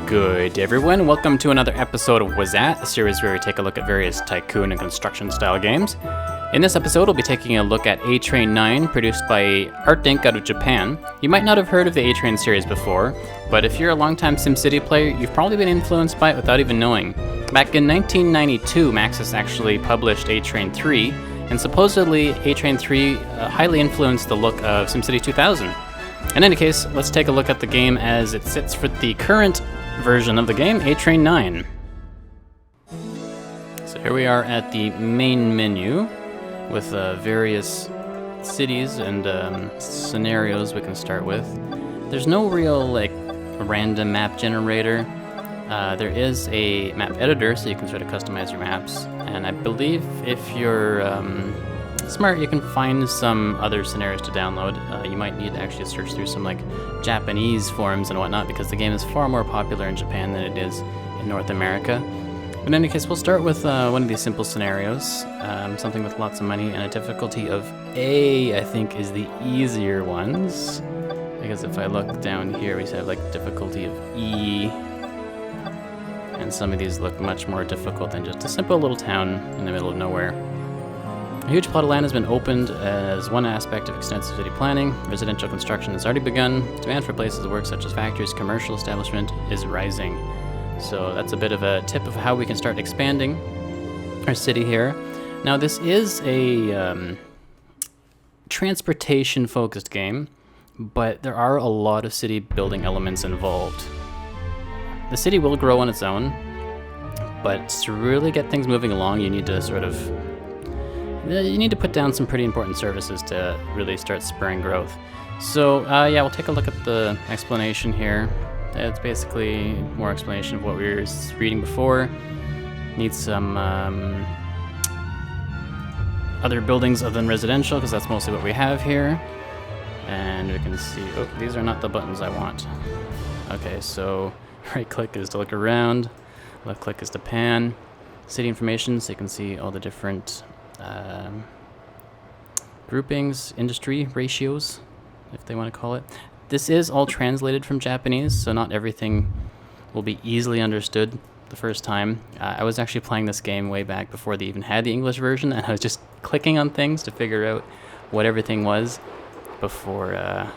Good day, everyone. Welcome to another episode of Whazhatt, a series where we take a look at various tycoon and construction style games. In this episode, we'll be taking a look at A-Train 9, produced by Art Inc. out of Japan. You might not have heard of the A-Train series before, but if you're a longtime SimCity player, you've probably been influenced by it without even knowing. Back in 1992, Maxis actually published A-Train 3, and supposedly A-Train 3 highly influenced the look of SimCity 2000. In any case, let's take a look at the game as it sits for the current version of the game, A-Train 9. So here we are at the main menu with various cities and scenarios we can start with. There's no real random map generator. There is a map editor, so you can sort of customize your maps. And I believe if you're smart, you can find some other scenarios to download. You might need to actually search through some Japanese forums and whatnot, because the game is far more popular in Japan than it is in North America. But in any case, we'll start with one of these simple scenarios, something with lots of money and a difficulty of A, I think, is the easier ones. Because if I look down here, we have difficulty of E, and some of these look much more difficult than just a simple little town in the middle of nowhere. A huge plot of land has been opened as one aspect of extensive city planning. Residential construction has already begun. Demand for places of work such as factories, commercial establishment is rising. So that's a bit of a tip of how we can start expanding our city here. Now this is a transportation-focused game, but there are a lot of city building elements involved. The city will grow on its own, but to really get things moving along, you need to put down some pretty important services to really start spurring growth. So yeah, we'll take a look at the explanation here. It's basically more explanation of what we were reading before. Need some other buildings other than residential, because that's mostly what we have here. And we can see, oh, these are not the buttons I want. Okay, so right click is to look around, left click is to pan. City information, so you can see all the different groupings, industry ratios, if they want to call it. This is all translated from Japanese, so not everything will be easily understood the first time. I was actually playing this game way back before they even had the English version, and I was just clicking on things to figure out what everything was before I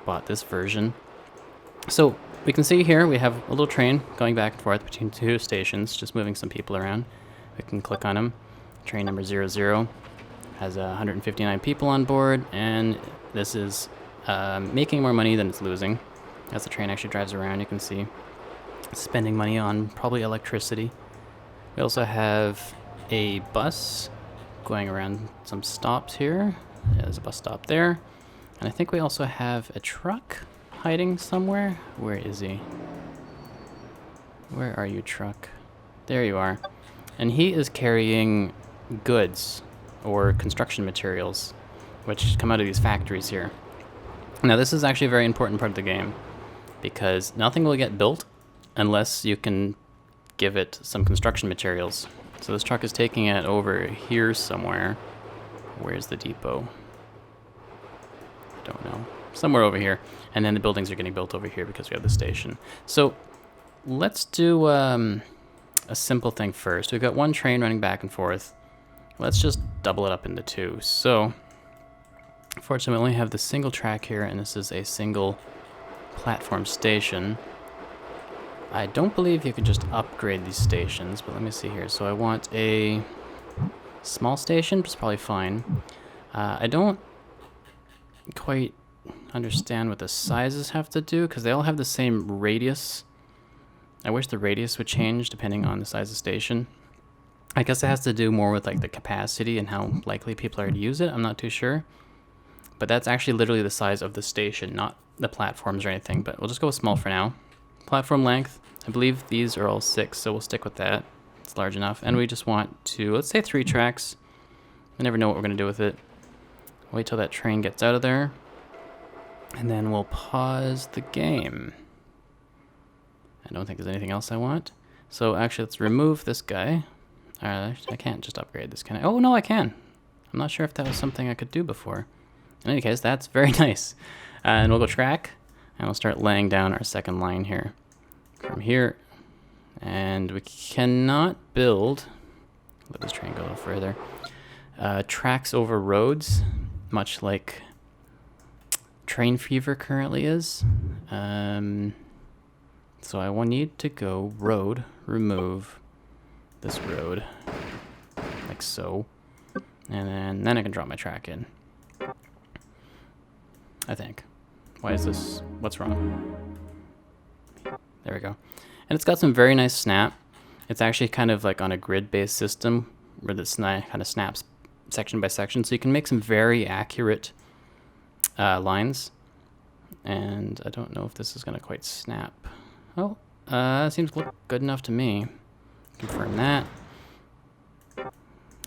bought this version. So we can see here we have a little train going back and forth between two stations, just moving some people around. We can click on them. Train number 00 has 159 people on board, and this is making more money than it's losing. As the train actually drives around, you can see it's spending money on probably electricity. We also have a bus going around some stops here. There's a bus stop there. And I think we also have a truck hiding somewhere. Where is he? Where are you, truck? There you are. And he is carrying goods or construction materials which come out of these factories here. Now this is actually a very important part of the game, because nothing will get built unless you can give it some construction materials. So this truck is taking it over here somewhere. Where's the depot? I don't know. Somewhere over here. And then the buildings are getting built over here because we have the station. So let's do a simple thing first. We've got one train running back and forth. Let's just double it up into two. So unfortunately, we only have the single track here, and this is a single platform station. I don't believe you can just upgrade these stations, but let me see here. So I want a small station, which is probably fine. I don't quite understand what the sizes have to do, because they all have the same radius. I wish the radius would change depending on the size of station. I guess it has to do more with the capacity and how likely people are to use it. I'm not too sure. But that's actually literally the size of the station, not the platforms or anything. But we'll just go with small for now. Platform length, I believe these are all 6, so we'll stick with that. It's large enough. And we just want to, let's say 3 tracks. I never know what we're going to do with it. Wait till that train gets out of there. And then we'll pause the game. I don't think there's anything else I want. So actually, let's remove this guy. I can't just upgrade this, can I? Oh, no, I can. I'm not sure if that was something I could do before. In any case, that's very nice. And we'll go track, and we'll start laying down our second line here. from here. And we cannot build, let this train go a little further, tracks over roads, much like train fever currently is. So I will need to go road, remove this road, like so. And then I can drop my track in. I think. Why is this? What's wrong? There we go. And it's got some very nice snap. It's actually kind of like on a grid-based system where this kind of snaps section by section. So you can make some very accurate lines. And I don't know if this is going to quite snap. Oh, seems to look good enough to me. Confirm that.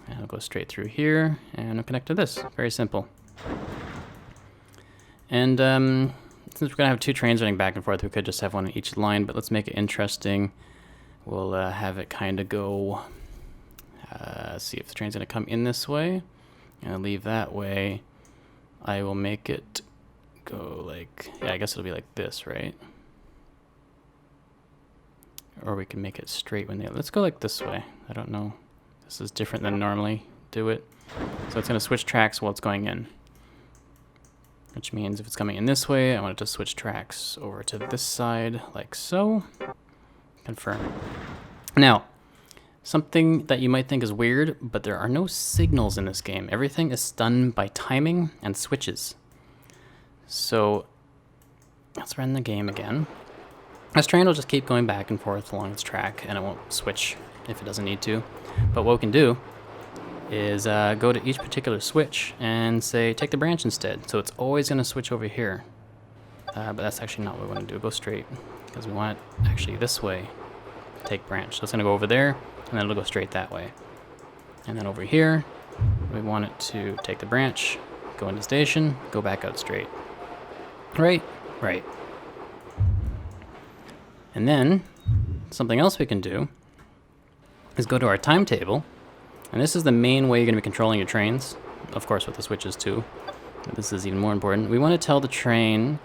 And I'll go straight through here and I'll connect to this. Very simple. And since we're going to have two trains running back and forth, we could just have one on each line, but let's make it interesting. We'll have it kind of go, see if the train's going to come in this way. And I'll leave that way. I will make it go like, yeah, I guess it'll be like this, right? Or we can make it straight when they, let's go like this way. I don't know. This is different than normally do it. So it's going to switch tracks while it's going in. Which means if it's coming in this way, I want it to switch tracks over to this side, like so. Confirm. Now, something that you might think is weird, but there are no signals in this game. Everything is done by timing and switches. So, let's run the game again. This train will just keep going back and forth along its track, and it won't switch if it doesn't need to. But what we can do is go to each particular switch and say, take the branch instead. So it's always going to switch over here. But that's actually not what we want to do. Go straight, because we want it actually this way. Take branch. So it's going to go over there, and then it'll go straight that way. And then over here, we want it to take the branch, go into station, go back out straight. Right? Right. And then, something else we can do is go to our timetable. And this is the main way you're going to be controlling your trains. Of course, with the switches too. But this is even more important. We want to tell the train...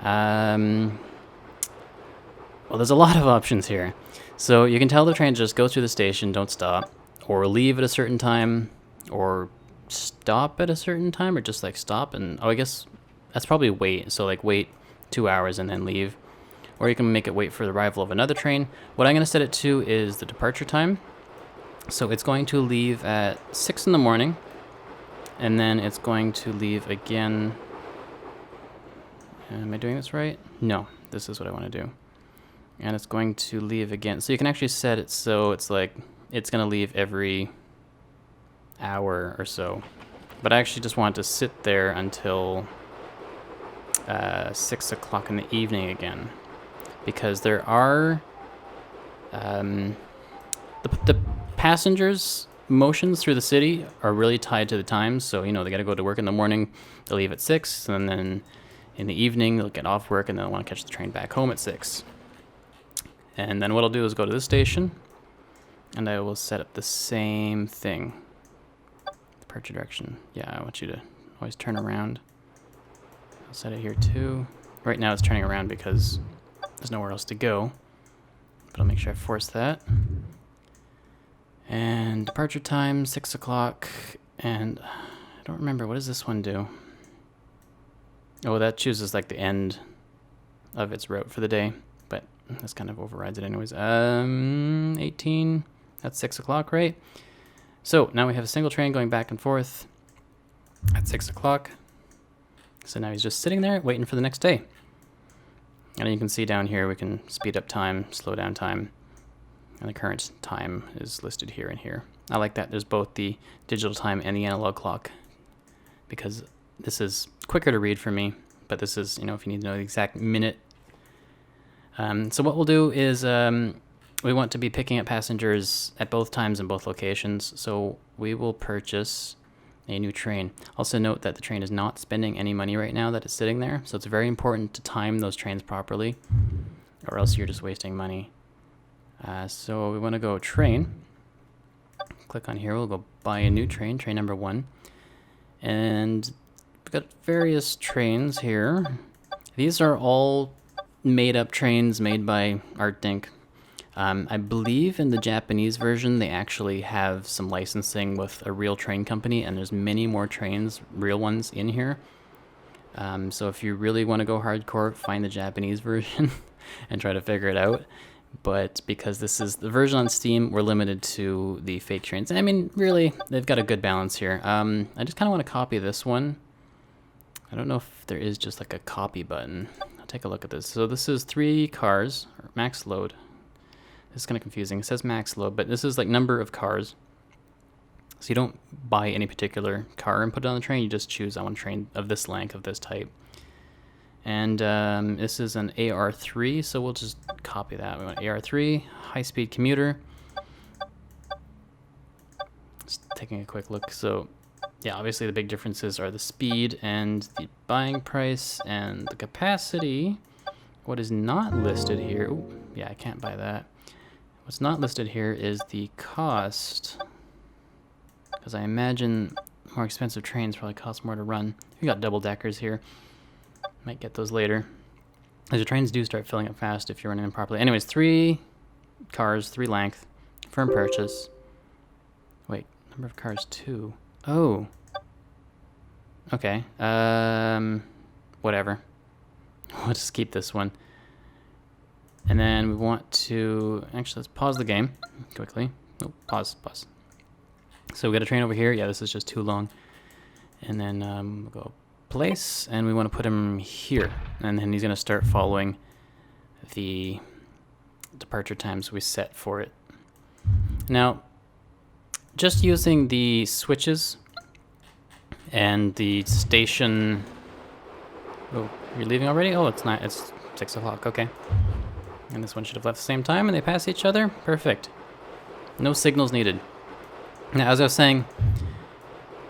well, there's a lot of options here. So you can tell the train to just go through the station, don't stop. Or leave at a certain time. Or stop at a certain time. Or just like stop and... Oh, I guess that's probably wait. So like wait 2 hours and then leave. Or you can make it wait for the arrival of another train. What I'm going to set it to is the departure time. So it's going to leave at 6 in the morning, and then it's going to leave again. Am I doing this right? No, this is what I want to do. And it's going to leave again. So you can actually set it so it's like, it's going to leave every hour or so. But I actually just want to sit there until 6 o'clock in the evening again. Because there are, the passengers' motions through the city are really tied to the times. So, you know, they got to go to work in the morning, they'll leave at 6, and then in the evening, they'll get off work, and they'll want to catch the train back home at 6. And then what I'll do is go to this station, and I will set up the same thing. Departure direction. Yeah, I want you to always turn around. I'll set it here too. Right now it's turning around because there's nowhere else to go. But I'll make sure I force that. And departure time, 6 o'clock. And I don't remember, what does this one do? Oh, that chooses like the end of its route for the day. But this kind of overrides it anyways. 18, that's 6 o'clock, right? So now we have a single train going back and forth at 6 o'clock. So now he's just sitting there waiting for the next day. And you can see down here we can speed up time, slow down time. And the current time is listed here and here. I like that there's both the digital time and the analog clock, because this is quicker to read for me, but this is, you know, if you need to know the exact minute. So what we'll do is we want to be picking up passengers at both times in both locations, so we will purchase a new train. Also note that the train is not spending any money right now that it's sitting there, so it's very important to time those trains properly, or else you're just wasting money. So we want to go train. Click on here, we'll go buy a new train, train number 1. And we've got various trains here. These are all made-up trains made by ArtDink. I believe in the Japanese version they actually have some licensing with a real train company, and there's many more trains, real ones, in here. So if you really want to go hardcore, find the Japanese version and try to figure it out. But because this is the version on Steam, we're limited to the fake trains. And I mean, really, they've got a good balance here. I just kind of want to copy this one. I don't know if there is just like a copy button. I'll take a look at this. So this is 3 cars, or max load. This is kind of confusing. It says max load, but this is like number of cars. So you don't buy any particular car and put it on the train. You just choose, I want a train of this length, of this type. And this is an AR3, so we'll just copy that. We want AR3, high-speed commuter. Just taking a quick look. So yeah, obviously the big differences are the speed and the buying price and the capacity. What is not listed here, ooh, yeah, I can't buy that. What's not listed here is the cost, because I imagine more expensive trains probably cost more to run. We got double deckers here. Might get those later. As your trains do start filling up fast if you're running them properly. Anyways, 3 cars, 3 length, firm purchase. Wait, number of cars 2. Oh. Okay. Whatever. We'll just keep this one. And then we want to, actually let's pause the game quickly. Oh, pause. So we got a train over here. Yeah, this is just too long. And then we'll go place, and we want to put him here. And then he's going to start following the departure times we set for it. Now, just using the switches and the station. Oh, you're leaving already? Oh, it's not. It's 6 o'clock. Okay. And this one should have left the same time, and they pass each other. Perfect. No signals needed. Now, as I was saying,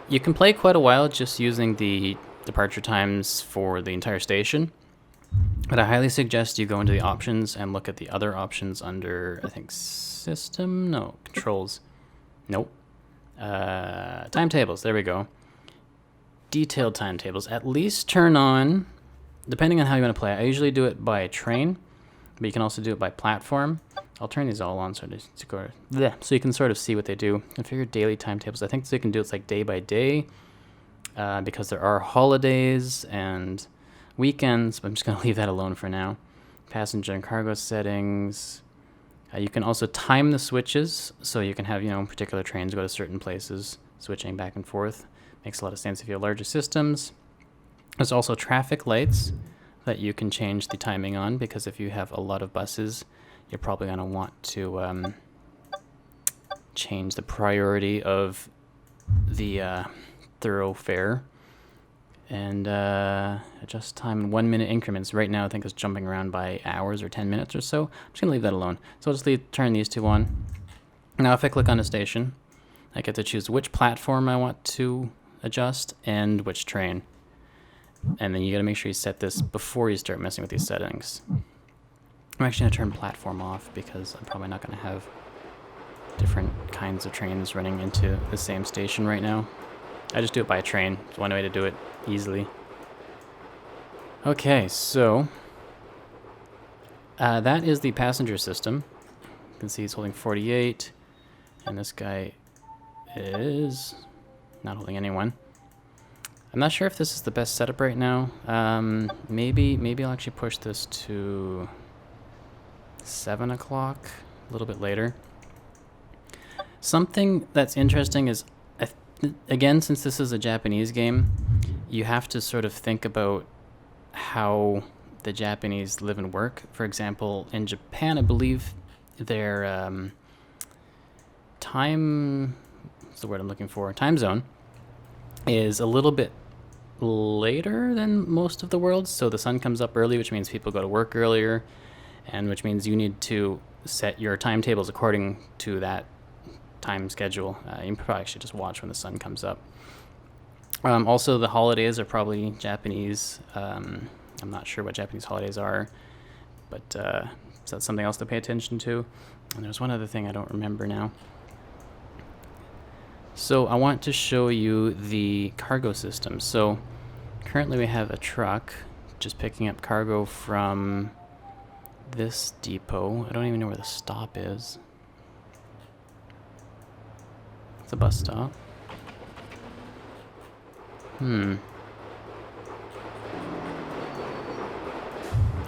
you can play quite a while just using the departure times for the entire station, but I highly suggest you go into the options and look at the other options under, I think, system? No, controls. Nope. Timetables, there we go. Detailed timetables. At least turn on, depending on how you want to play. I usually do it by train, but you can also do it by platform. I'll turn these all on so you can sort of see what they do. Configure daily timetables. I think so you can do it like day by day, because there are holidays and weekends, but I'm just going to leave that alone for now. Passenger and cargo settings. You can also time the switches, so you can have, particular trains go to certain places, switching back and forth. Makes a lot of sense if you have larger systems. There's also traffic lights that you can change the timing on, because if you have a lot of buses, you're probably going to want to change the priority of the thoroughfare, and adjust time in 1-minute increments. Right now I think it's jumping around by hours or 10 minutes or so. I'm just going to leave that alone. So I'll just turn these 2 on. Now if I click on a station, I get to choose which platform I want to adjust and which train. And then you got to make sure you set this before you start messing with these settings. I'm actually going to turn platform off because I'm probably not going to have different kinds of trains running into the same station right now. I just do it by train. It's one way to do it easily. Okay, so that is the passenger system. You can see he's holding 48, and this guy is not holding anyone. I'm not sure if this is the best setup right now. Maybe I'll actually push this to 7 o'clock, a little bit later. Something that's interesting is, again, since this is a Japanese game, you have to sort of think about how the Japanese live and work. For example, in Japan, I believe their time, what's the word I'm looking for? Time zone is a little bit later than most of the world. So the sun comes up early, which means people go to work earlier, and which means you need to set your timetables according to that time schedule. You can probably actually just watch when the sun comes up. Also, the holidays are probably Japanese. I'm not sure what Japanese holidays are, but so that's something else to pay attention to. And there's one other thing I don't remember now. So I want to show you the cargo system. So currently we have a truck just picking up cargo from this depot. I don't even know where the stop is. It's a bus stop.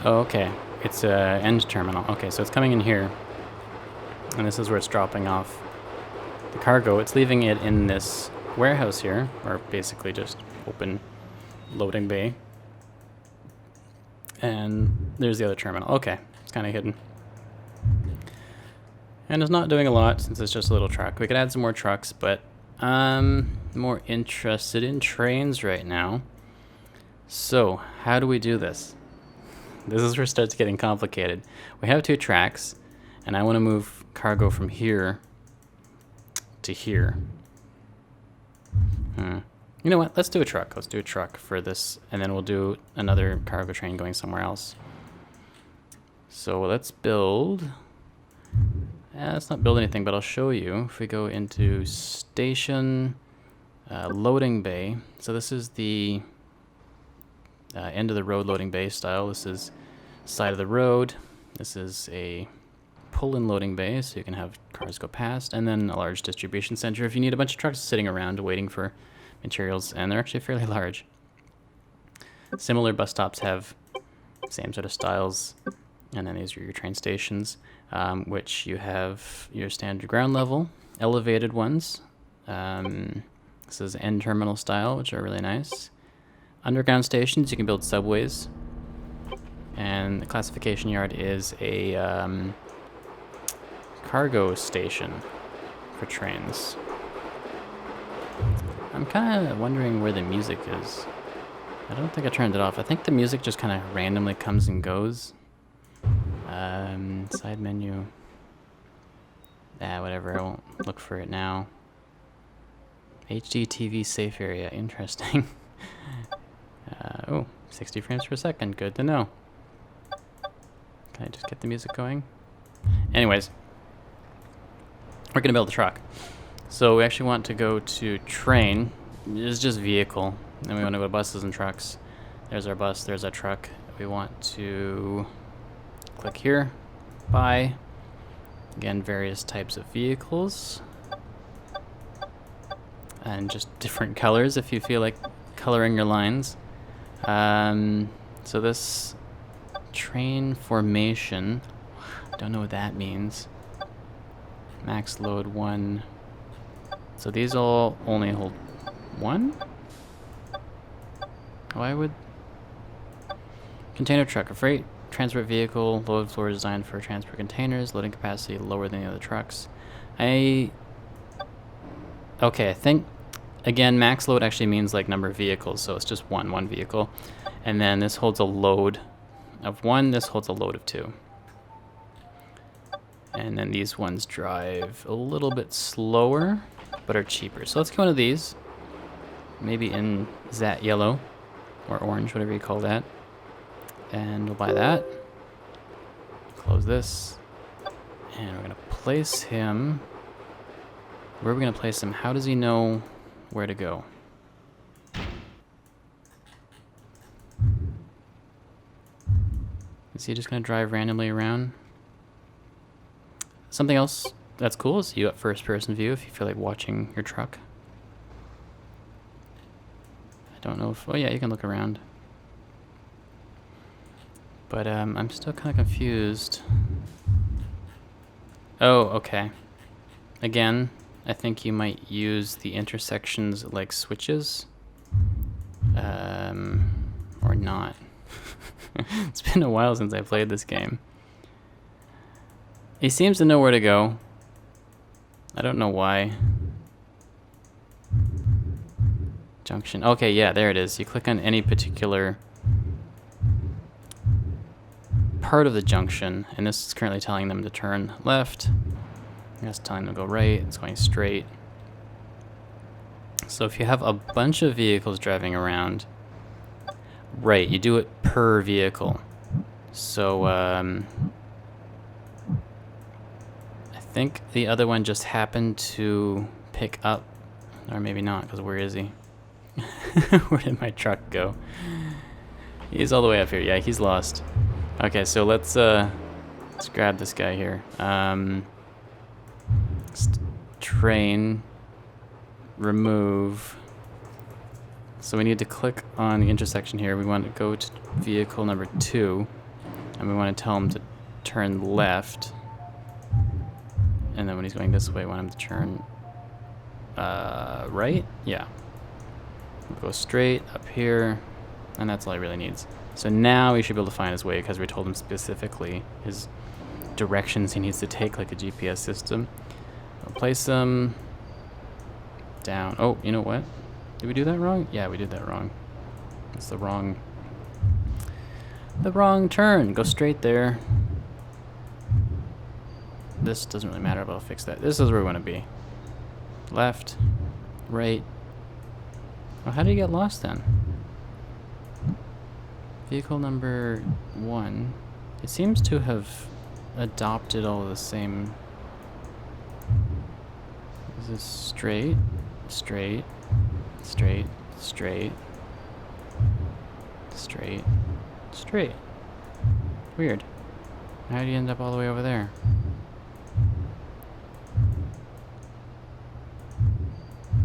Oh, okay. It's a end terminal. Okay, so it's coming in here. And this is where it's dropping off the cargo. It's leaving it in this warehouse here, or basically just open loading bay. And there's the other terminal. Okay, it's kind of hidden. And it's not doing a lot since it's just a little truck. We could add some more trucks, but I'm more interested in trains right now. So, how do we do this? This is where it starts getting complicated. We have 2 tracks, and I want to move cargo from here to here. You know what? Let's do a truck. Let's do a truck for this, and then we'll do another cargo train going somewhere else. So let's build... let's not build anything, but I'll show you. If we go into station, loading bay. So this is the end of the road loading bay style. This is side of the road. This is a pull-in loading bay, so you can have cars go past, and then a large distribution center if you need a bunch of trucks sitting around waiting for materials, and they're actually fairly large. Similar bus stops have same sort of styles, and then these are your train stations, which you have your standard ground level, elevated ones. This is end terminal style, which are really nice. Underground stations, you can build subways, and the classification yard is a cargo station for trains. I'm kind of wondering where the music is. I don't think I turned it off. I think the music just kind of randomly comes and goes. Side menu. Whatever, I won't look for it now. HD TV safe area, interesting. Oh, 60 frames per second, good to know. Can I just get the music going? Anyways, we're gonna build a truck. So we actually want to go to train. It's just vehicle. Then we want to go to buses and trucks. There's our bus, there's our truck. We want to click here, buy. Again, various types of vehicles. And just different colors if you feel like coloring your lines. So this train formation, don't know what that means. Max load 1. So these all only hold 1? Why would... Container truck, a freight transport vehicle, load floor designed for transport containers, loading capacity lower than the other trucks. Okay, I think, again, max load actually means like number of vehicles, so it's just one vehicle. And then this holds a load of 1, this holds a load of 2. And then these ones drive a little bit slower, but are cheaper. So let's go into these, maybe in Whazhatt yellow, or orange, whatever you call that. And we'll buy that. Close this. And we're gonna place him. Where are we gonna place him? How does he know where to go? Is he just gonna drive randomly around? Something else that's cool is you got first person view if you feel like watching your truck. I don't know if, oh yeah, you can look around. But I'm still kind of confused. Oh, okay. Again, I think you might use the intersections like switches. Or not. It's been a while since I played this game. He seems to know where to go. I don't know why. Junction. Okay, yeah, there it is. You click on any particular part of the junction, and this is currently telling them to turn left. That's telling them to go right. It's going straight. So if you have a bunch of vehicles driving around, right, you do it per vehicle. So I think the other one just happened to pick up, or maybe not, because where is he? Where did my truck go? He's all the way up here. Yeah, he's lost. Okay, so let's Let's grab this guy here. Train. Remove. So we need to click on the intersection here. We want to go to vehicle number 2. And we want to tell him to turn left. And then when he's going this way, we want him to turn right? Yeah. We'll go straight up here. And that's all he really needs. So now he should be able to find his way because we told him specifically his directions he needs to take, like a GPS system. We'll place him down. Oh, you know what? Did we do that wrong? Yeah, we did that wrong. It's the wrong turn. Go straight there. This doesn't really matter, but I'll fix that. This is where we want to be. Left, right. Oh, how did he get lost then? Vehicle number 1. It seems to have adopted all of the same. This is straight, straight, straight, straight, straight, straight. Weird. How did you end up all the way over there?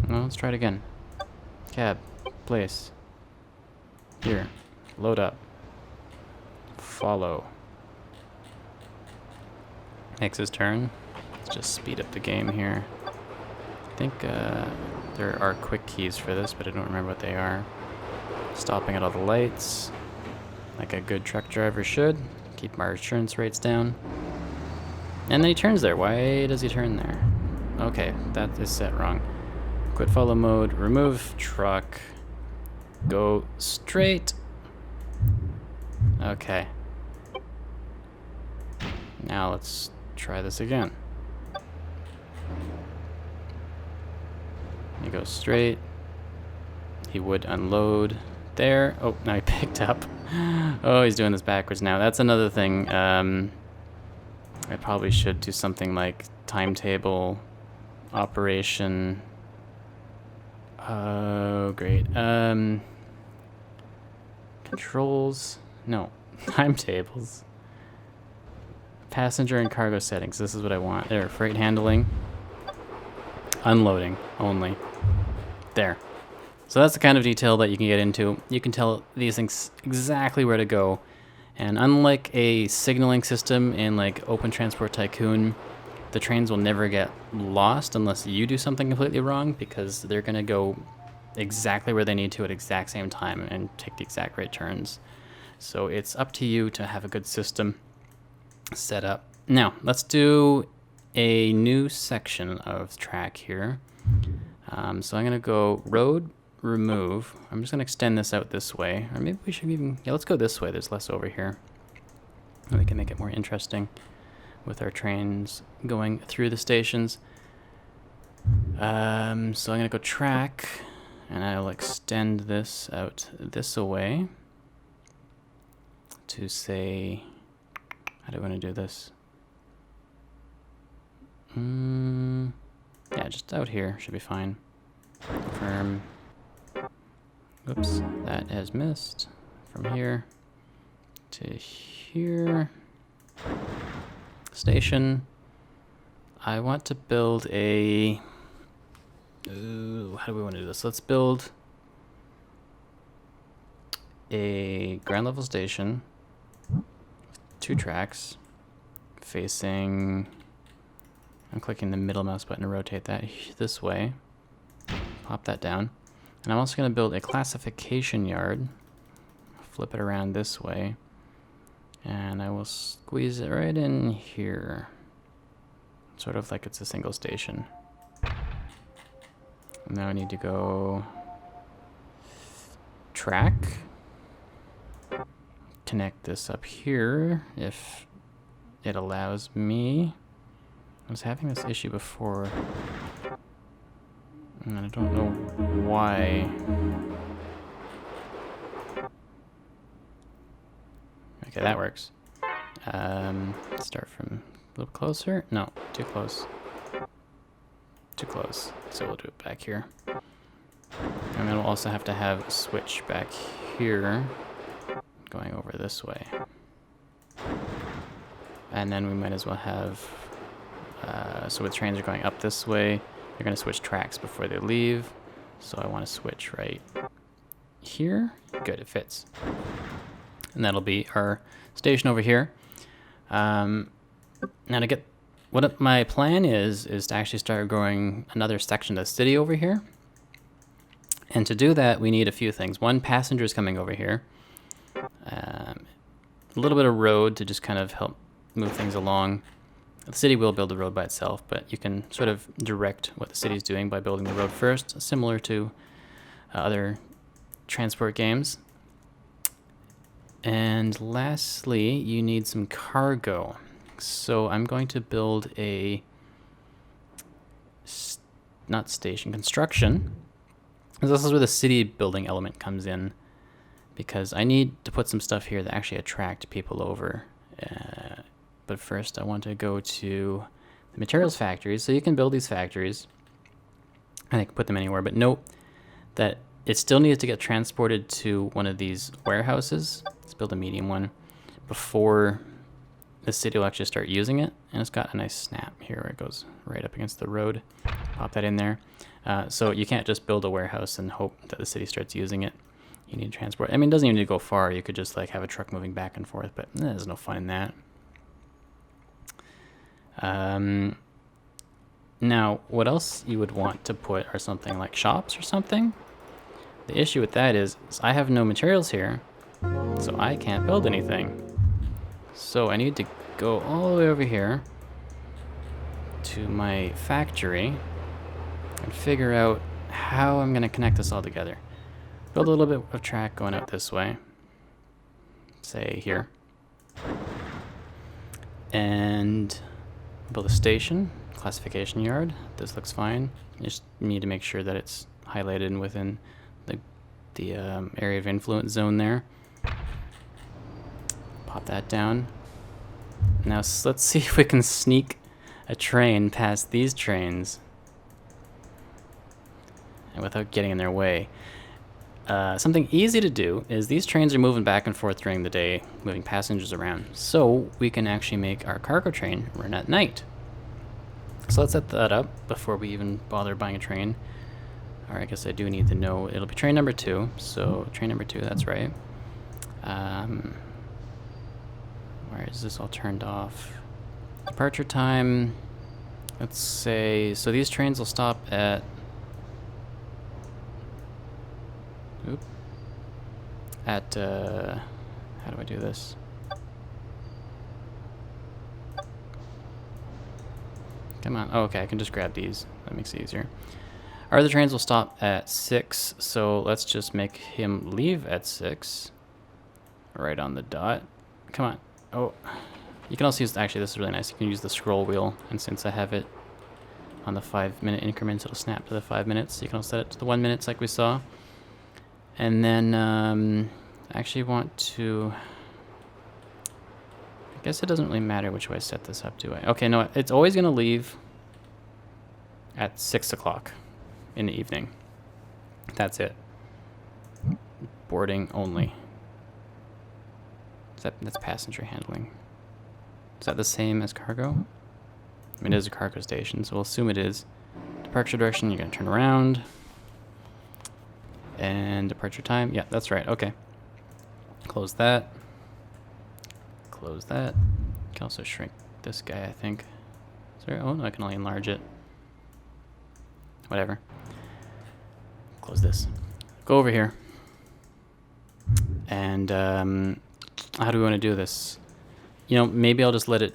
Well, let's try it again. Cab, place. Here. Load up. Follow. Makes his turn. Let's just speed up the game here. I think there are quick keys for this, but I don't remember what they are. Stopping at all the lights, like a good truck driver should. Keep our insurance rates down. And then he turns there. Why does he turn there? Okay, that is set wrong. Quit follow mode, remove truck, go straight. Okay. Now let's try this again. You go straight. He would unload there. Oh, now he picked up. Oh, he's doing this backwards now. That's another thing. I probably should do something like timetable, operation. Oh, great. Controls. No. Timetables. Passenger and cargo settings. This is what I want. There. Freight handling. Unloading only. There. So that's the kind of detail that you can get into. You can tell these things exactly where to go. And unlike a signaling system in like Open Transport Tycoon, the trains will never get lost unless you do something completely wrong, because they're going to go exactly where they need to at exact same time and take the exact right turns. So it's up to you to have a good system set up. Now, let's do a new section of track here. So I'm going to go road, remove. I'm just going to extend this out this way. Or maybe we should even... Yeah, let's go this way. There's less over here. And we can make it more interesting with our trains going through the stations. So I'm going to go track, and I'll extend this out this away to say... How do I want to do this? Yeah, just out here should be fine. Confirm. Oops, that has missed. From here to here. Station. I want to build a... Ooh, how do we want to do this? Let's build a ground level station. 2 tracks facing... I'm clicking the middle mouse button to rotate that this way. Pop that down. And I'm also going to build a classification yard. Flip it around this way. And I will squeeze it right in here. Sort of like it's a single station. Now I need to go track. Connect this up here if it allows me. I was having this issue before, and I don't know why. Okay, that works. Start from a little closer. No, too close. Too close. So we'll do it back here. And then we'll also have to have a switch back here going over this way. And then we might as well have... so the trains are going up this way. They're going to switch tracks before they leave. So I want to switch right here. Good, it fits. And that'll be our station over here. Now to get... What my plan is to actually start growing another section of the city over here. And to do that, we need a few things. One, passengers coming over here. A little bit of road to just kind of help move things along. The city will build the road by itself, but you can sort of direct what the city's doing by building the road first, similar to other transport games. And lastly, you need some cargo. So I'm going to build a, not station, construction. This is where the city building element comes in, because I need to put some stuff here that actually attract people over. But first I want to go to the materials factories. So you can build these factories, and I can put them anywhere, but note that it still needs to get transported to one of these warehouses. Let's build a medium one before the city will actually start using it. And it's got a nice snap here where it goes right up against the road. Pop that in there. So you can't just build a warehouse and hope that the city starts using it. You need to transport. I mean, it doesn't even need to go far. You could just like have a truck moving back and forth, but there's no fun in that. Now, what else you would want to put are something like shops or something. The issue with that is I have no materials here, so I can't build anything. So I need to go all the way over here to my factory and figure out how I'm going to connect this all together. Build a little bit of track going out this way, say here, and build a station, classification yard. This looks fine. You just need to make sure that it's highlighted within the area of influence zone there. Pop that down. Now let's see if we can sneak a train past these trains and without getting in their way. Something easy to do is these trains are moving back and forth during the day, moving passengers around, so we can actually make our cargo train run at night. So let's set that up before we even bother buying a train. Or I guess I do need to know. It'll be train number 2, so train number 2, that's right. Where is this all turned off? Departure time, let's say, so these trains will stop at, how do I do this? Come on. Oh, okay, I can just grab these. That makes it easier. Our other trains will stop at 6, so let's just make him leave at 6. Right on the dot. Come on. Oh, you can also use, actually this is really nice, you can use the scroll wheel, and since I have it on the 5-minute increments, it'll snap to the 5 minutes. You can also set it to the 1 minutes like we saw. And then I actually want to, I guess it doesn't really matter which way I set this up, do I? Okay, no, it's always going to leave at 6 o'clock in the evening. That's it. Boarding only. That's passenger handling. Is that the same as cargo? I mean, it is a cargo station, so we'll assume it is. Departure direction, you're going to turn around. And departure time, yeah, that's right, okay. Close that. Close that. You can also shrink this guy, I think. Sorry, oh no, I can only enlarge it. Whatever. Close this. Go over here. And how do we want to do this? You know, maybe I'll just let it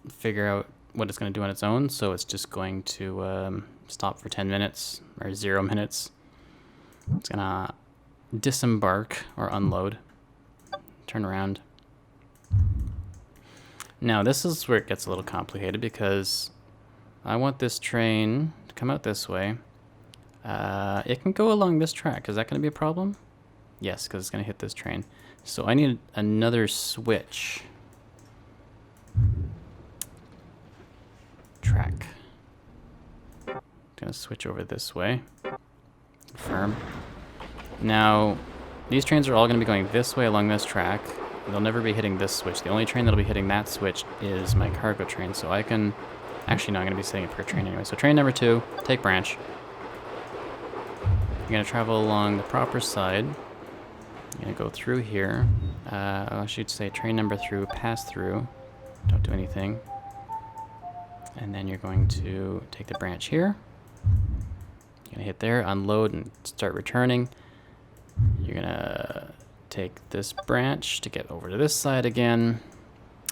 figure out what it's going to do on its own. So it's just going to stop for 10 minutes or 0 minutes. It's going to disembark or unload. Turn around. Now this is where it gets a little complicated because I want this train to come out this way. It can go along this track. Is that going to be a problem? Yes, because it's going to hit this train. So I need another switch. Track. Going to switch over this way. Confirm. Now, these trains are all going to be going this way along this track. they'll never be hitting this switch. The only train that'll be hitting that switch is my cargo train. So I can, actually no, I'm gonna be setting it for a train anyway. So train number 2, take branch. You're gonna travel along the proper side. You're gonna go through here. I should say train number 3, pass through. Don't do anything. And then you're going to take the branch here. You're gonna hit there, unload, and start returning. You're gonna take this branch to get over to this side again.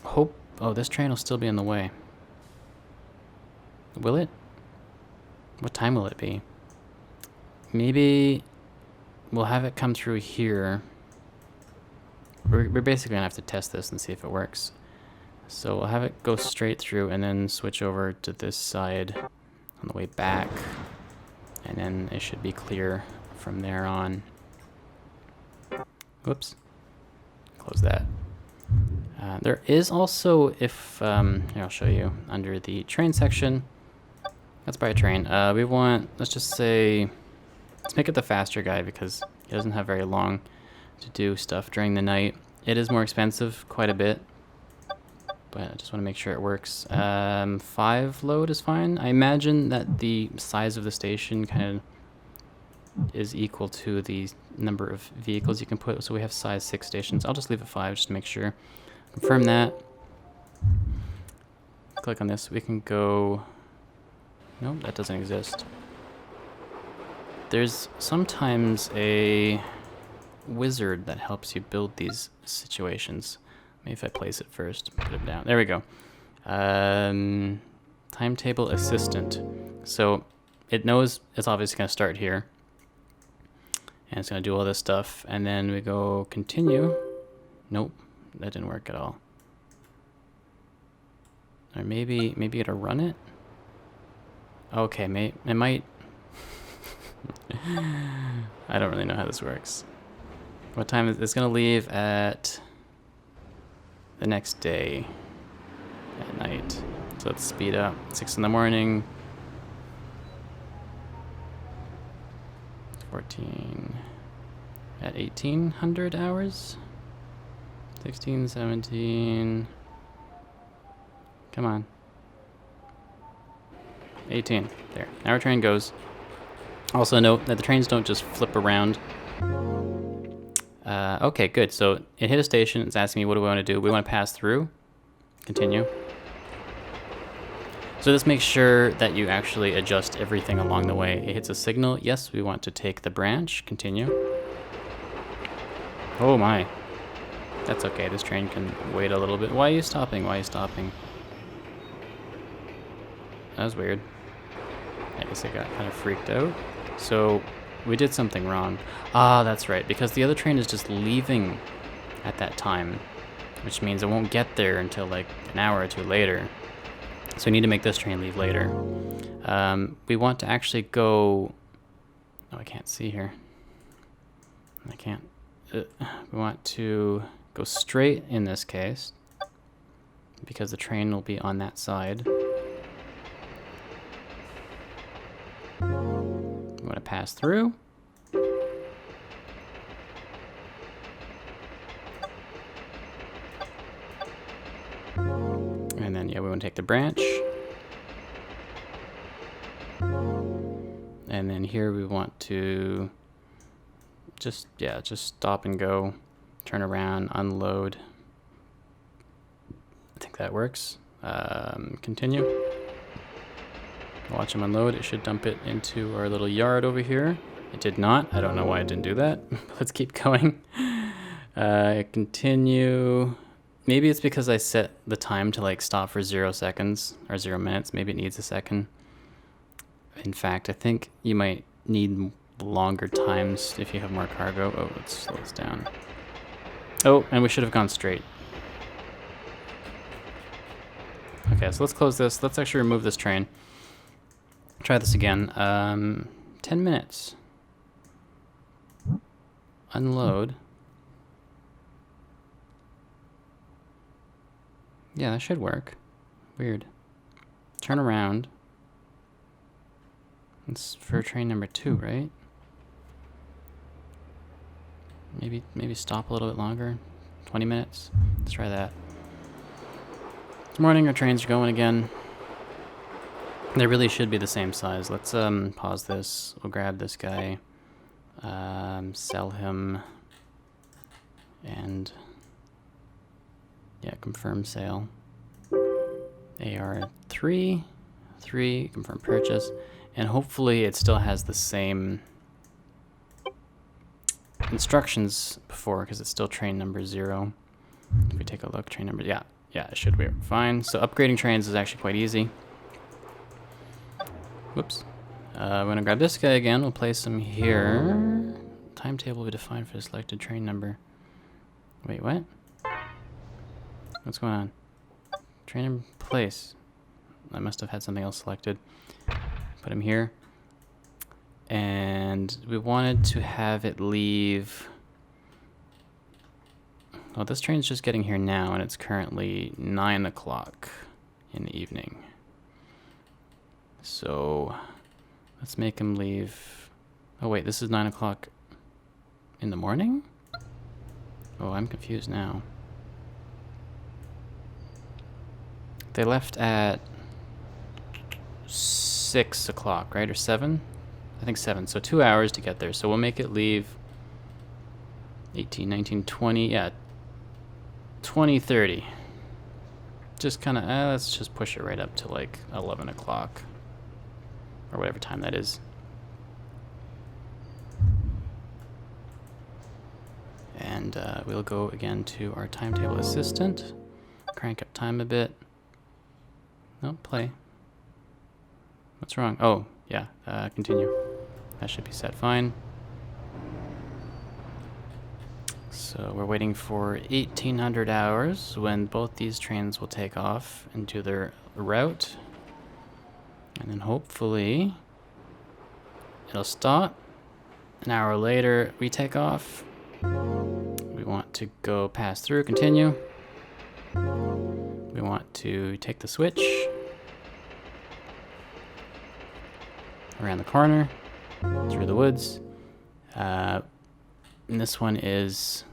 Oh, this train will still be in the way. Will it? What time will it be? Maybe we'll have it come through here. We're basically gonna have to test this and see if it works. So we'll have it go straight through and then switch over to this side on the way back. And then it should be clear from there on. Whoops. Close that. There is also, if, here I'll show you, under the train section, let's buy a train. We want, let's just say, let's make it the faster guy because he doesn't have very long to do stuff during the night. It is more expensive, quite a bit, but I just want to make sure it works. 5 load is fine. I imagine that the size of the station kind of is equal to the number of vehicles you can put. So we have size 6 stations. I'll just leave it 5 just to make sure. Confirm that. Click on this. We can go... Nope, that doesn't exist. There's sometimes a wizard that helps you build these situations. Maybe if I place it first, put it down. There we go. Timetable assistant. So it knows it's obviously going to start here. And it's going to do all this stuff. And then we go continue. Nope, that didn't work at all. Or maybe it'll run it? Okay, it might... I don't really know how this works. What time is it's going to leave at the next day at night. So let's speed up. 6 in the morning. 14 at 1800 hours. 16, 17. Come on. 18. There. Now our train goes. Also note that the trains don't just flip around. Okay, good. So it hit a station. It's asking me what do we want to do. We want to pass through. Continue. So this makes sure that you actually adjust everything along the way. It hits a signal. Yes, we want to take the branch. Continue. Oh my. That's okay. This train can wait a little bit. Why are you stopping? Why are you stopping? That was weird. I guess I got kind of freaked out. So we did something wrong. Ah, that's right. Because the other train is just leaving at that time, which means it won't get there until like an hour or two later. So we need to make this train leave later. We want to actually go... Oh, I can't see here. I can't... we want to go straight in this case, because the train will be on that side. We want to pass through. And then, yeah, we want to take the branch. And then here we want to just stop and go, turn around, unload. I think that works. Continue. Watch them unload. It should dump it into our little yard over here. It did not. I don't know why it didn't do that. Let's keep going. Continue. Maybe it's because I set the time to like stop for 0 seconds or 0 minutes. Maybe it needs a second. In fact, I think you might need longer times if you have more cargo. Oh, let's slow this down. Oh, and we should have gone straight. Okay, so let's close this. Let's actually remove this train. Try this again. 10 minutes. Unload. Yeah, that should work. Weird. Turn around. It's for train number 2, right? Maybe stop a little bit longer. 20 minutes? Let's try that. Good morning, our trains are going again. They really should be the same size. Let's pause this. We'll grab this guy, sell him, and yeah, confirm sale. AR3, 3, confirm purchase, and hopefully it still has the same instructions before because it's still train number 0. If we take a look, train number, yeah, it should be fine. So upgrading trains is actually quite easy. Whoops. We're gonna grab this guy again. We'll place him here. Timetable will be defined for the selected train number. Wait, what? What's going on? Train in place. I must have had something else selected. Put him here. And we wanted to have it leave. Well, this train's just getting here now, and it's currently 9 o'clock in the evening. So let's make him leave. Oh, wait, this is 9 o'clock in the morning? Oh, I'm confused now. They left at 6 o'clock, right? Or 7? I think 7. So 2 hours to get there. So we'll make it leave 18, 19, 20. Yeah, 20:30. Just kind of, let's just push it right up to like 11 o'clock. Or whatever time that is. And we'll go again to our timetable assistant. Crank up time a bit. No, play. What's wrong? Oh, yeah, continue. That should be set fine. So we're waiting for 1800 hours when both these trains will take off into their route. And then hopefully it'll stop. An hour later, we take off. We want to go pass through, continue. We want to take the switch around the corner, through the woods. And this one is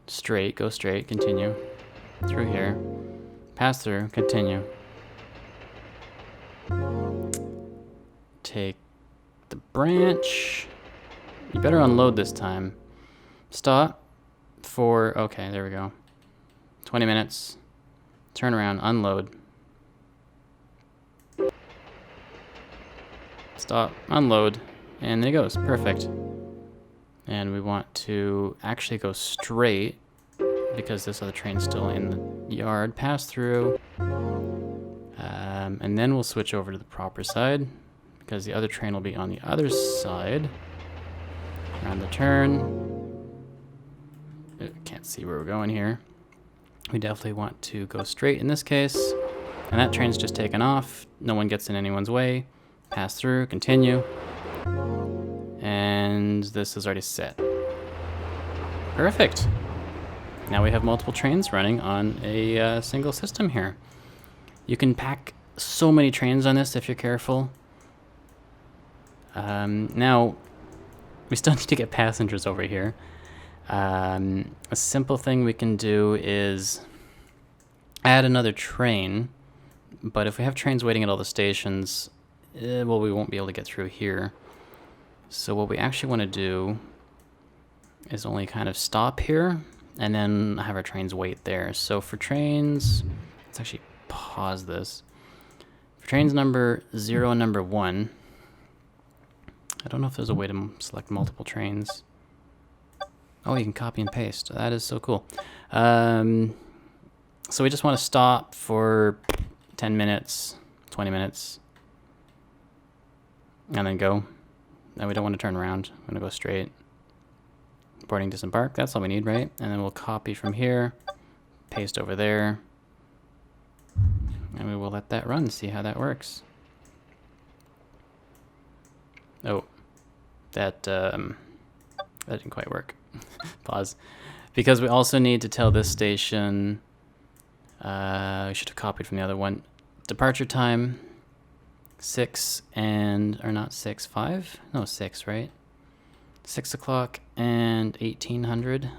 straight, go straight, continue. Through here, pass through, continue. Take the branch. You better unload this time. Stop for, okay, there we go. 20 minutes. Turn around, unload. Stop, unload, and there it goes, perfect. And we want to actually go straight because this other train's still in the yard. Pass through. And then we'll switch over to the proper side because the other train will be on the other side. Around the turn. Can't see where we're going here. We definitely want to go straight in this case. And that train's just taken off. No one gets in anyone's way. Pass through, continue. And this is already set. Perfect. Now we have multiple trains running on a single system here. You can pack so many trains on this if you're careful. Now, we still need to get passengers over here. A simple thing we can do is add another train, but if we have trains waiting at all the stations, well, we won't be able to get through here. So what we actually want to do is only kind of stop here and then have our trains wait there. So for trains, let's actually pause this. For trains number 0 and number 1, I don't know if there's a way to select multiple trains. Oh, you can copy and paste. That is so cool. So we just want to stop for 10 minutes, 20 minutes, and then go. Now we don't want to turn around. I'm going to go straight. Boarding, disembark. That's all we need, right? And then we'll copy from here, paste over there, and we will let that run, see how that works. Oh, that didn't quite work. Pause. Because we also need to tell this station, we should have copied from the other one. Departure time, 6 and, or not 6, 5? No, 6, right? 6 o'clock and 1800.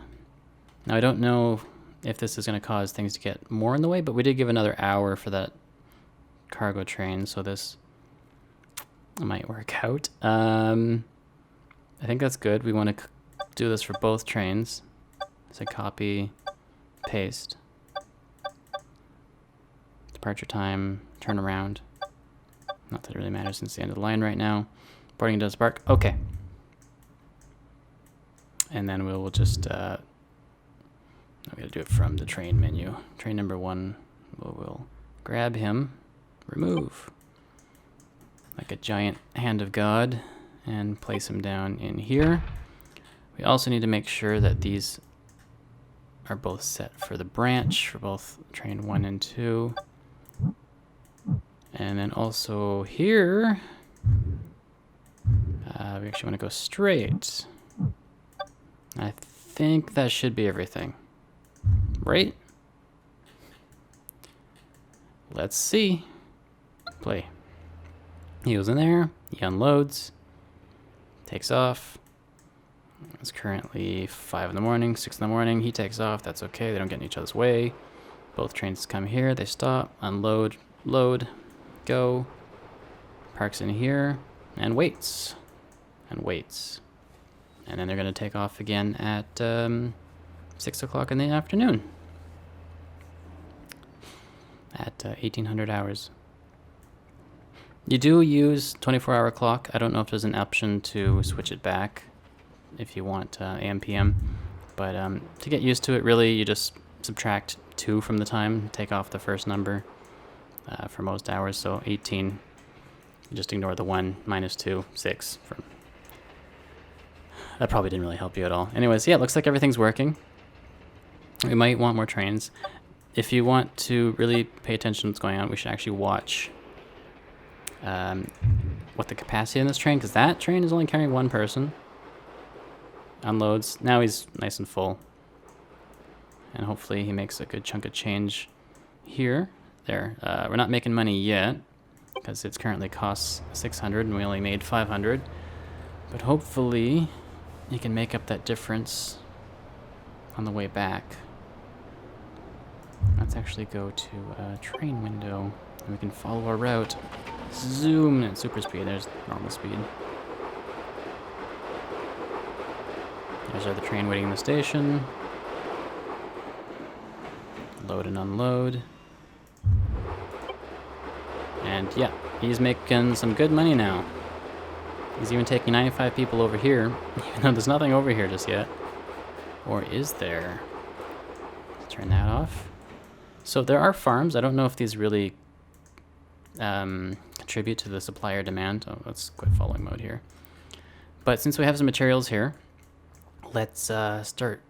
Now, I don't know if this is going to cause things to get more in the way, but we did give another hour for that cargo train, so this might work out. I think that's good. We want to do this for both trains. So copy, paste. Departure time, turn around. Not that it really matters since it's the end of the line right now. Boarding does spark. Okay. And then we'll just, I'm going to do it from the train menu. Train number 1, we'll grab him, remove, like a giant hand of God, and place him down in here. We also need to make sure that these are both set for the branch, for both train 1 and 2. And then also here, we actually want to go straight. I think that should be everything, right? Let's see. Play. He goes in there, he unloads, takes off. It's currently 5 in the morning, 6 in the morning. He takes off, that's okay, they don't get in each other's way. Both trains come here, they stop, unload, load, go, parks in here, and waits, and waits. And then they're going to take off again at 6 o'clock in the afternoon at 1800 hours. You do use 24-hour clock. I don't know if there's an option to switch it back if you want AM, PM. But to get used to it, really, you just subtract 2 from the time, take off the first number for most hours, so 18. You just ignore the 1, minus 2, 6 from... That probably didn't really help you at all. Anyways, yeah, it looks like everything's working. We might want more trains. If you want to really pay attention to what's going on, we should actually watch what the capacity in this train, because that train is only carrying 1 person. Unloads. Now he's nice and full. And hopefully he makes a good chunk of change here. There. We're not making money yet, because it's currently costs 600 and we only made 500. But hopefully you can make up that difference on the way back. Let's actually go to a train window and we can follow our route. Zoom at super speed. There's normal speed. There's our the train waiting in the station. Load and unload. And yeah, he's making some good money now. He's even taking 95 people over here, even though there's nothing over here just yet. Or is there? Let's turn that off. So there are farms. I don't know if these really contribute to the supply or demand. Oh, let's quit following mode here. But since we have some materials here, let's start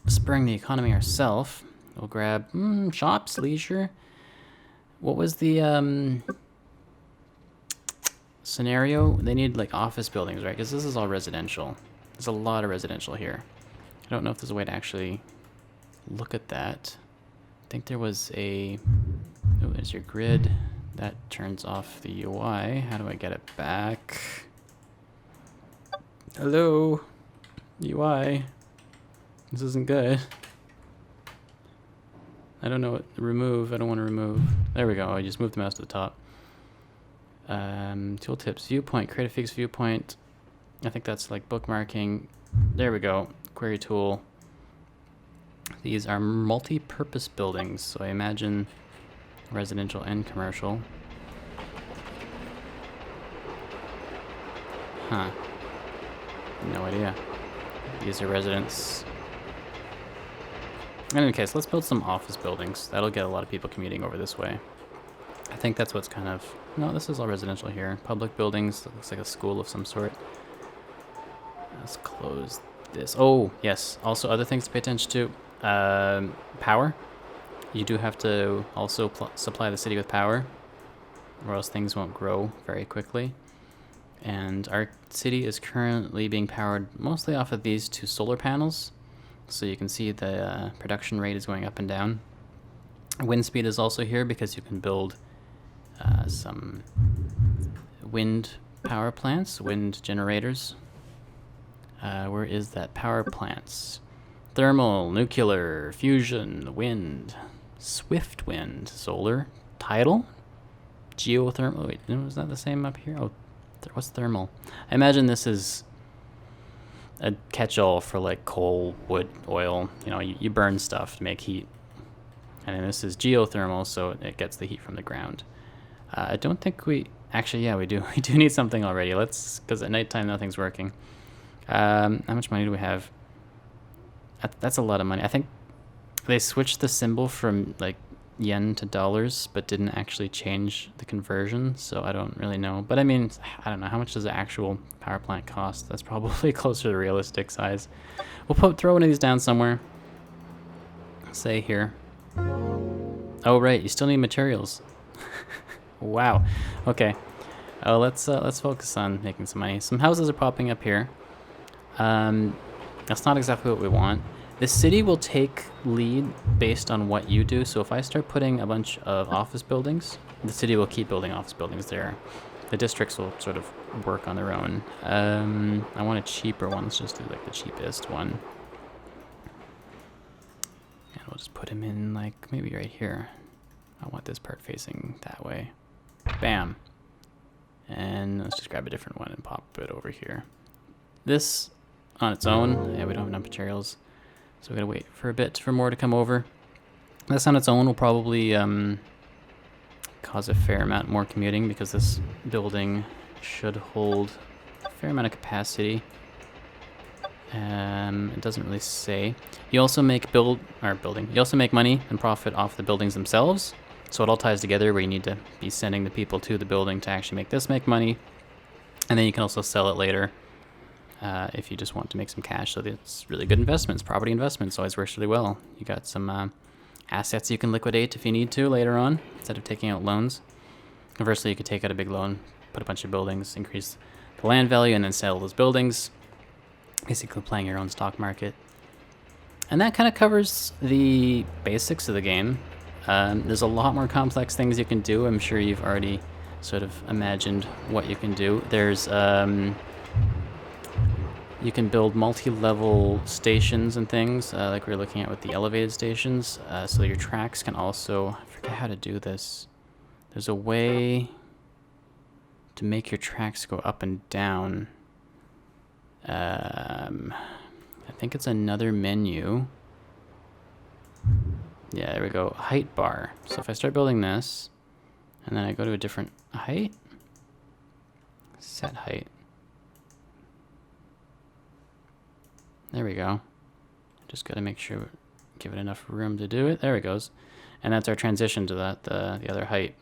spurring the economy ourselves. We'll grab shops, leisure. What was the scenario? They need like office buildings, right? Because this is all residential. There's a lot of residential here. I don't know if there's a way to actually look at that. I think there was a... Oh, there's your grid. That turns off the UI. How do I get it back? Hello? UI. This isn't good. I don't know what... Remove. I don't want to remove. There we go. I just moved the mouse to the top. Tooltips. Viewpoint. Create a fixed viewpoint. I think that's like bookmarking. There we go. Query tool. These are multi-purpose buildings, so I imagine residential and commercial. Huh. No idea. These are residents. In any case, let's build some office buildings. That'll get a lot of people commuting over this way. I think that's what's kind of... No, this is all residential here. Public buildings. It looks like a school of some sort. Let's close this. Oh, yes. Also, other things to pay attention to. Power. You do have to also supply the city with power, or else things won't grow very quickly. And our city is currently being powered mostly off of these 2 solar panels. So you can see the production rate is going up and down. Wind speed is also here because you can build some wind power plants, wind generators. Where is that? Power plants. Thermal, nuclear, fusion, wind, swift wind, solar, tidal, geothermal. Wait, is that the same up here? Oh, what's thermal? I imagine this is a catch-all for like coal, wood, oil. You know, you burn stuff to make heat. And then this is geothermal, so it gets the heat from the ground. I don't think we... Actually, yeah, we do. We do need something already. Let's... Because at nighttime, nothing's working. How much money do we have? That's a lot of money. I think they switched the symbol from, like, yen to dollars, but didn't actually change the conversion, so I don't really know. But, I mean, I don't know. How much does the actual power plant cost? That's probably closer to realistic size. We'll throw one of these down somewhere. Say here. Oh, right. You still need materials. Wow. Okay. Let's focus on making some money. Some houses are popping up here. That's not exactly what we want. The city will take lead based on what you do. So if I start putting a bunch of office buildings, the city will keep building office buildings there. The districts will sort of work on their own. I want a cheaper one. Let's just do like the cheapest one. And we'll just put him in like maybe right here. I want this part facing that way. Bam. And let's just grab a different one and pop it over here. This on its own, yeah, we don't have enough materials, so we gotta wait for a bit for more to come over. This on its own will probably cause a fair amount more commuting because this building should hold a fair amount of capacity. It doesn't really say. You also make You also make money and profit off the buildings themselves. So it all ties together where you need to be sending the people to the building to actually make money. And then you can also sell it later if you just want to make some cash. So it's really good investments. Property investments always works really well. You got some assets you can liquidate if you need to later on instead of taking out loans. Conversely, you could take out a big loan, put a bunch of buildings, increase the land value, and then sell those buildings. Basically playing your own stock market. And that kind of covers the basics of the game. There's a lot more complex things you can do. I'm sure you've already sort of imagined what you can do. There's, you can build multi-level stations and things, like we were looking at with the elevated stations. So your tracks can also, I forget how to do this. There's a way to make your tracks go up and down. I think it's another menu. Yeah, there we go. Height bar. So if I start building this, and then I go to a different height, set height. There we go. Just got to make sure, give it enough room to do it. There it goes. And that's our transition to that, the other height.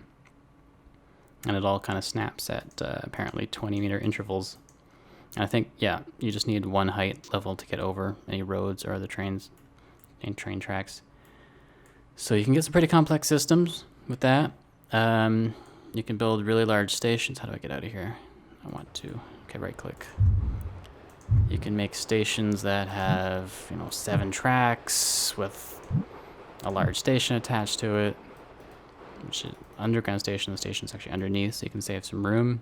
And it all kind of snaps at apparently 20-meter intervals. And I think, yeah, you just need one height level to get over any roads or other trains and train tracks. So you can get some pretty complex systems with that. You can build really large stations. How do I get out of here? I want to, okay, right click. You can make stations that have, 7 tracks with a large station attached to it. Which is underground station, the station's actually underneath, so you can save some room.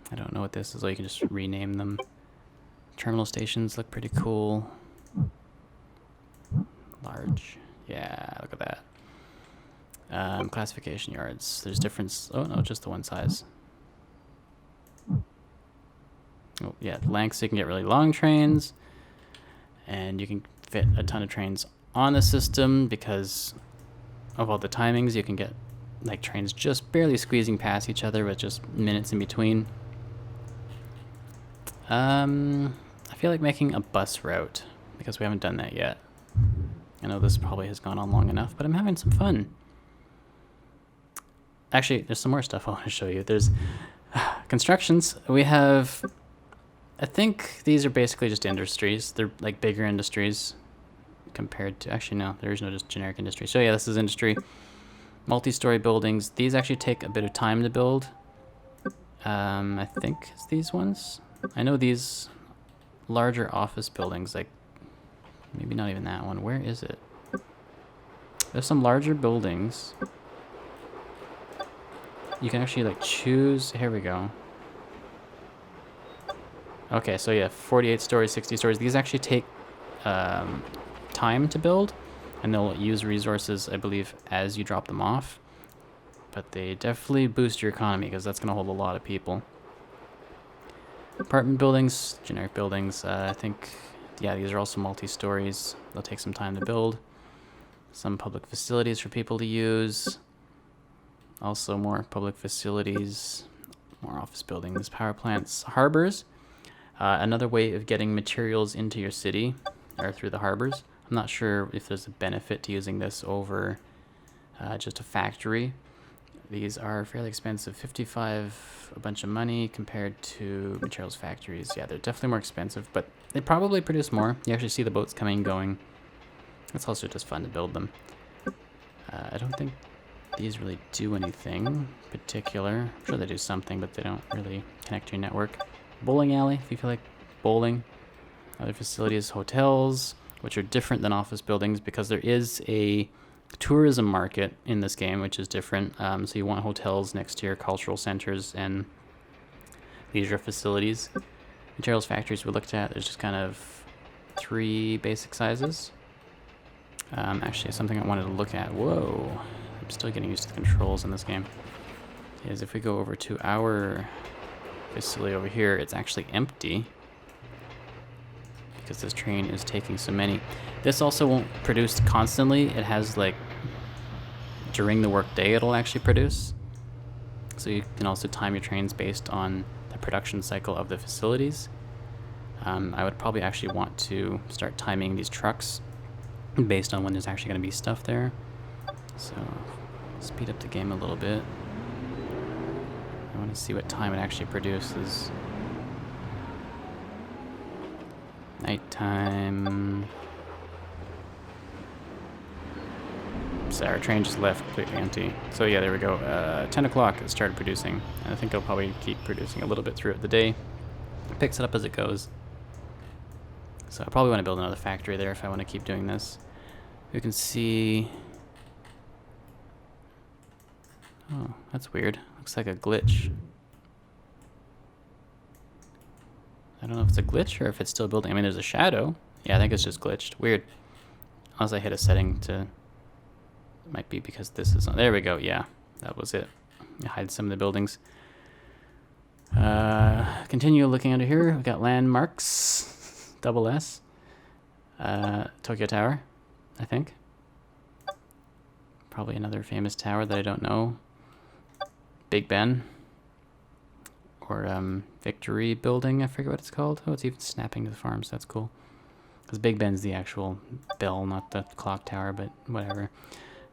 I don't know what this is, so you can just rename them. Terminal stations look pretty cool. Large. Yeah, look at that. Classification yards. There's different... Oh, no, just the one size. Oh, yeah, lengths. You can get really long trains. And you can fit a ton of trains on the system because of all the timings. You can get like trains just barely squeezing past each other with just minutes in between. I feel like making a bus route because we haven't done that yet. I know this probably has gone on long enough, but I'm having some fun. Actually, there's some more stuff I want to show you. There's constructions. We have, I think these are basically just industries. They're like bigger industries compared to, actually no, there is no just generic industry. So yeah, this is industry. Multi-story buildings. These actually take a bit of time to build. I think it's these ones. I know these larger office buildings, like maybe not even that one. Where is it? There's some larger buildings. You can actually like choose. Here we go. Okay, so yeah, 48 stories, 60 stories. These actually take time to build, and they'll use resources, I believe, as you drop them off. But they definitely boost your economy because that's going to hold a lot of people. Apartment buildings, generic buildings, I think, yeah, these are also multi-stories. They'll take some time to build. Some public facilities for people to use. Also more public facilities, more office buildings, power plants, harbors. Another way of getting materials into your city are through the harbors. I'm not sure if there's a benefit to using this over just a factory. These are fairly expensive, 55, a bunch of money compared to materials factories. Yeah, they're definitely more expensive, but they probably produce more. You actually see the boats coming and going. It's also just fun to build them. I don't think these really do anything particular. I'm sure they do something, but they don't really connect to your network. Bowling alley, if you feel like bowling. Other facilities, hotels, which are different than office buildings because there is a tourism market in this game, which is different. So you want hotels next to your cultural centers and leisure facilities. Materials factories we looked at, there's just kind of 3 basic sizes. Actually, something I wanted to look at. Whoa, I'm still getting used to the controls in this game. Is if we go over to our facility over here, it's actually empty because this train is taking so many. This also won't produce constantly. It has like during the work day it'll actually produce. So you can also time your trains based on the production cycle of the facilities. I would probably actually want to start timing these trucks based on when there's actually going to be stuff there. So speed up the game a little bit. I want to see what time it actually produces. Nighttime. So our train just left completely empty. So yeah, there we go. 10 o'clock it started producing. And I think it'll probably keep producing a little bit throughout the day. It picks it up as it goes. So I probably want to build another factory there if I want to keep doing this. You can see... Oh, that's weird. Looks like a glitch. I don't know if it's a glitch or if it's still building. I mean, there's a shadow. Yeah, I think it's just glitched. Weird. Unless I hit a setting to... It might be because this is on... There we go. Yeah, that was it. I hide some of the buildings. Continue looking under here. We've got landmarks. Double S. Tokyo Tower, I think. Probably another famous tower that I don't know. Big Ben. Or Victory Building, I forget what it's called. Oh, it's even snapping to the farms. That's cool. Because Big Ben's the actual bell, not the clock tower, but whatever.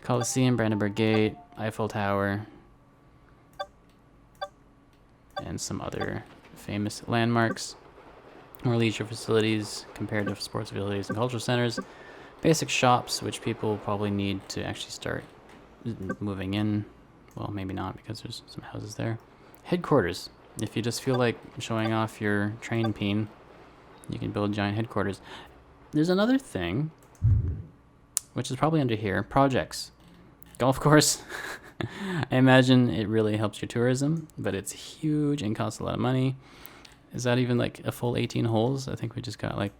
Coliseum, Brandenburg Gate, Eiffel Tower, and some other famous landmarks. More leisure facilities compared to sports facilities and cultural centers. Basic shops, which people probably need to actually start moving in. Well, maybe not because there's some houses there. Headquarters. If you just feel like showing off your train peen, you can build giant headquarters. There's another thing, which is probably under here. Projects. Golf course. I imagine it really helps your tourism, but it's huge and costs a lot of money. Is that even like a full 18 holes? I think we just got like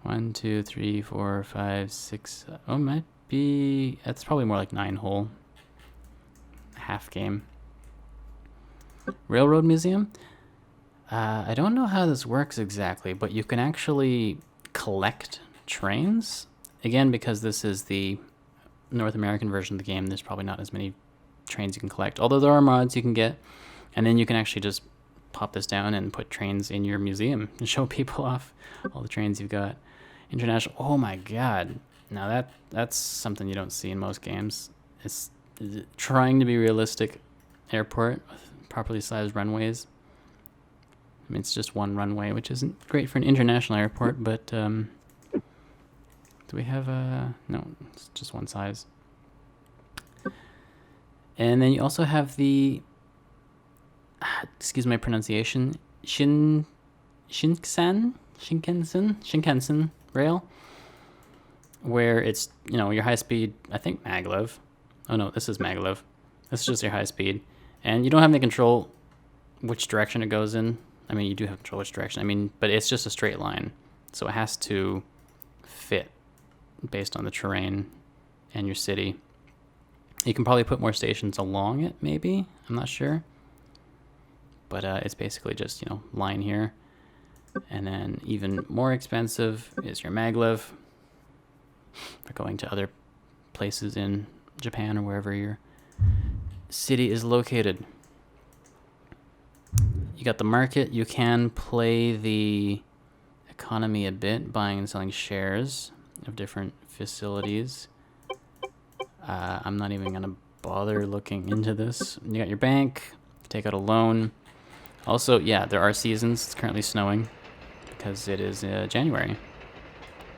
1, 2, 3, 4, 5, 6. Oh, it might be. That's probably more like 9 hole. Half game. Railroad Museum. I don't know how this works exactly, but you can actually collect trains. Again, because this is the North American version of the game, there's probably not as many trains you can collect. Although there are mods you can get. And then you can actually just pop this down and put trains in your museum and show people off all the trains you've got. International. Oh my god. Now that's something you don't see in most games. It's trying to be realistic airport with properly sized runways. I mean, it's just one runway, which isn't great for an international airport, but do we have a... No, it's just one size. And then you also have the... excuse my pronunciation. Shinkansen rail, where it's, you know, your high speed, I think maglev. Oh no, this is maglev. This is just your high speed. And you don't have any control which direction it goes in. I mean, you do have control which direction. I mean, but it's just a straight line. So it has to fit based on the terrain and your city. You can probably put more stations along it, maybe. I'm not sure. But it's basically just, line here. And then even more expensive is your maglev for going to other places in Japan or wherever your city is located. You got the market. You can play the economy a bit, buying and selling shares of different facilities. I'm not even going to bother looking into this. You got your bank, take out a loan. Also, yeah, there are seasons. It's currently snowing because it is January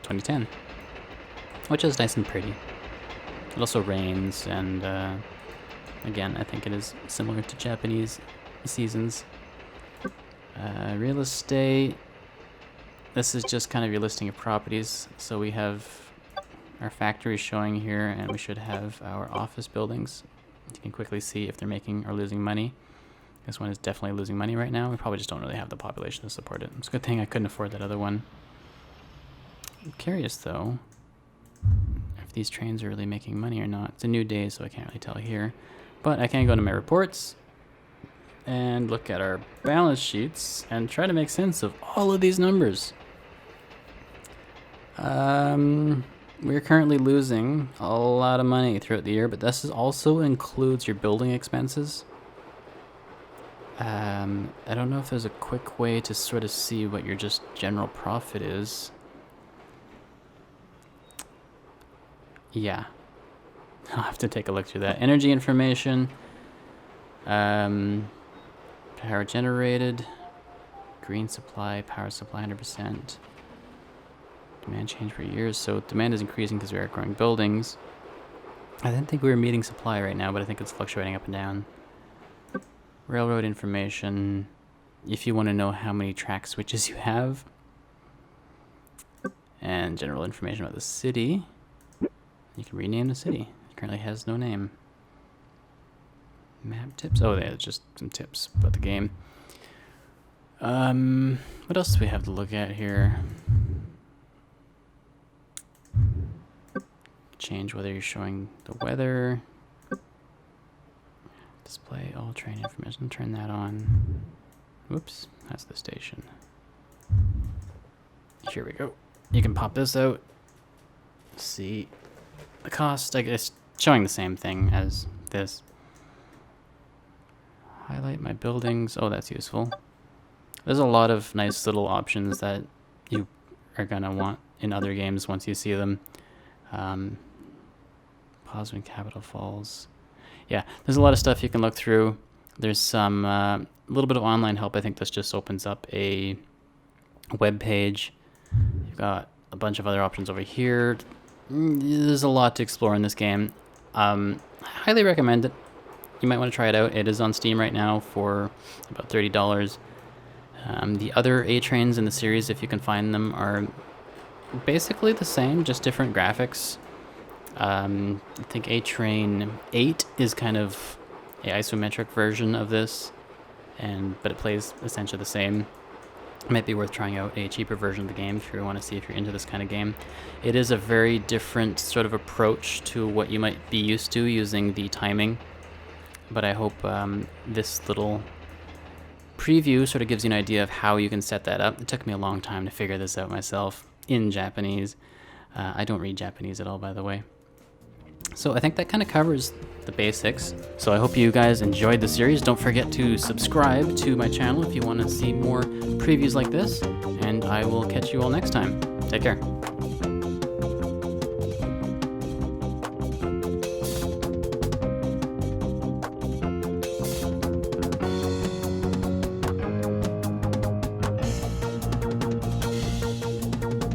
2010, which is nice and pretty. It also rains, and again, I think it is similar to Japanese seasons. Real estate. This is just kind of your listing of properties. So we have our factory showing here, and we should have our office buildings. You can quickly see if they're making or losing money. This one is definitely losing money right now. We probably just don't really have the population to support it. It's a good thing I couldn't afford that other one. I'm curious, though, if these trains are really making money or not. It's a new day, so I can't really tell here. But I can go to my reports and look at our balance sheets and try to make sense of all of these numbers. We're currently losing a lot of money throughout the year, but this also includes your building expenses. I don't know if there's a quick way to sort of see what your just general profit is. Yeah. I'll have to take a look through that. Energy information. Power generated. Green supply, power supply 100%. Demand change for years. So demand is increasing because we are growing buildings. I didn't think we were meeting supply right now, but I think it's fluctuating up and down. Railroad information. If you want to know how many track switches you have. And general information about the city. You can rename the city. It currently has no name. Map tips. Oh, yeah, just some tips about the game. What else do we have to look at here? Change whether you're showing the weather. Display all train information. Turn that on. Whoops, that's the station. Here we go. You can pop this out. See the cost, I guess, showing the same thing as this. Highlight my buildings. Oh, that's useful. There's a lot of nice little options that you are going to want in other games once you see them. Pause when capital falls. Yeah, there's a lot of stuff you can look through. There's some little bit of online help. I think this just opens up a web page. You've got a bunch of other options over here. There's a lot to explore in this game. I highly recommend it. You might want to try it out. It is on Steam right now for about $30. The other A-Trains in the series, if you can find them, are basically the same, just different graphics. I think A-Train 8 is kind of a isometric version of this, but it plays essentially the same. It might be worth trying out a cheaper version of the game if you want to see if you're into this kind of game. It is a very different sort of approach to what you might be used to using the timing, but I hope this little preview sort of gives you an idea of how you can set that up. It took me a long time to figure this out myself in Japanese. I don't read Japanese at all, by the way. So I think that kind of covers the basics. So I hope you guys enjoyed the series. Don't forget to subscribe to my channel if you want to see more previews like this, and I will catch you all next time. Take care.